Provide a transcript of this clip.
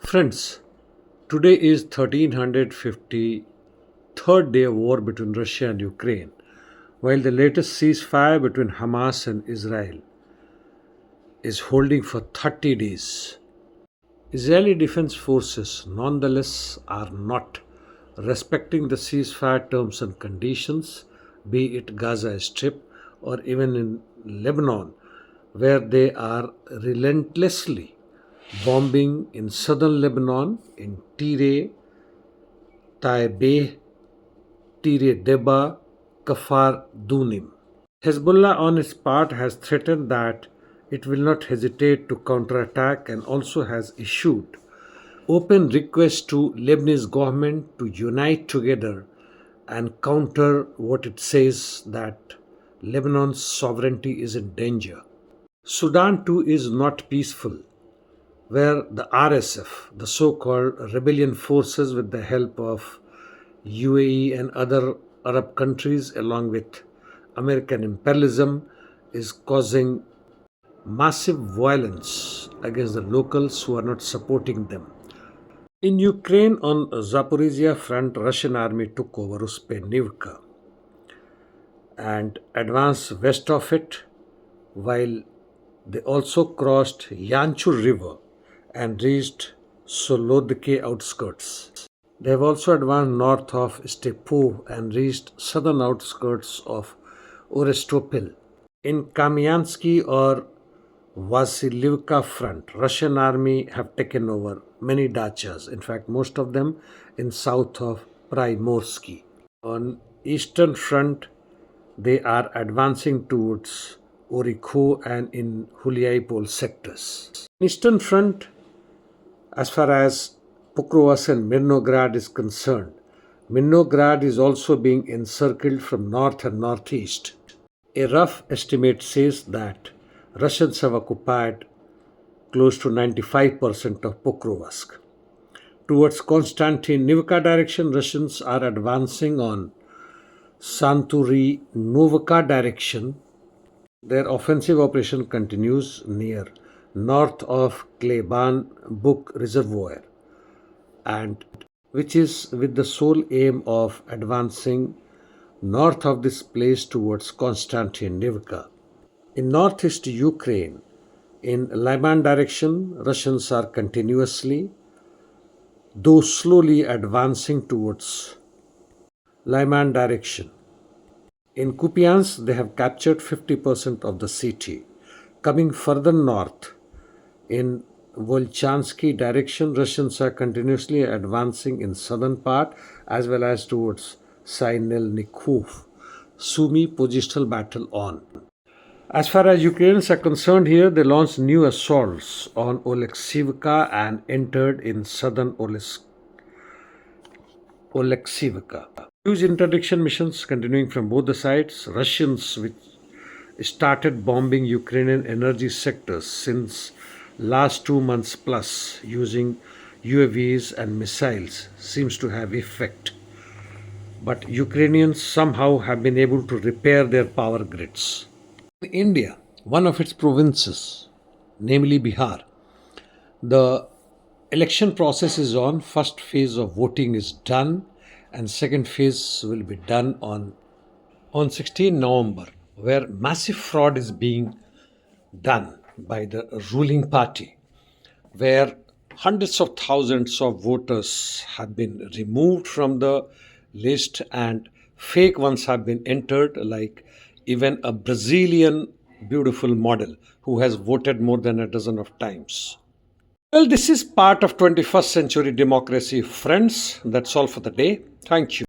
Friends, today is 1353rd day of war between Russia and Ukraine, while the latest ceasefire between Hamas and Israel is holding for 30 days. Israeli Defense Forces nonetheless are not respecting the ceasefire terms and conditions, be it Gaza Strip or even in Lebanon, where they are relentlessly bombing in southern Lebanon, in Tire, Taibeh, Tire Deba, Kafar Dunim. Hezbollah, on its part, has threatened that it will not hesitate to counterattack and also has issued open requests to Lebanese government to unite together and counter what it says that Lebanon's sovereignty is in danger. Sudan too is not peaceful, where the RSF, the so called rebellion forces with the help of UAE and other Arab countries, along with American imperialism, is causing massive violence against the locals who are not supporting them. In Ukraine, on Zaporizhia front, Russian army took over Uspennivka and advanced west of it, while they also crossed Yanchur River and reached Solodke outskirts. They have also advanced north of Stepov and reached southern outskirts of Orestopil. In Kamyansky or Vasilivka front, Russian army have taken over many dachas, in fact most of them in south of Primorsky. On eastern front, they are advancing towards Orikho and in Huliaipol sectors. Eastern front, as far as Pokrovsk and Mirnograd is concerned, Mirnograd is also being encircled from north and northeast. A rough estimate says that Russians have occupied close to 95% of Pokrovsk. Towards Konstantinivka direction, Russians are advancing on Santuri Novka direction. Their offensive operation continues near north of Kleban Buk Reservoir, and which is with the sole aim of advancing north of this place towards Konstantinivka. In northeast Ukraine, in Lyman direction, Russians are continuously, though slowly, advancing towards Lyman direction. In Kupiansk, they have captured 50% of the city. Coming further north, in Volchansky direction, Russians are continuously advancing in southern part as well as towards Sinelnikov. Sumy positional battle on. As far as Ukrainians are concerned here, they launched new assaults on Oleksivka and entered in southern Oleksivka. Huge interdiction missions continuing from both the sides. Russians, which started bombing Ukrainian energy sectors since last 2 months plus using UAVs and missiles, seems to have effect. But Ukrainians somehow have been able to repair their power grids. In India, one of its provinces, namely Bihar, the election process is on. First phase of voting is done, and second phase will be done on 16 November, where massive fraud is being done by the ruling party, where hundreds of thousands of voters have been removed from the list and fake ones have been entered, like even a Brazilian beautiful model who has voted more than a dozen of times. Well, this is part of 21st century democracy, friends. That's all for the day. Thank you.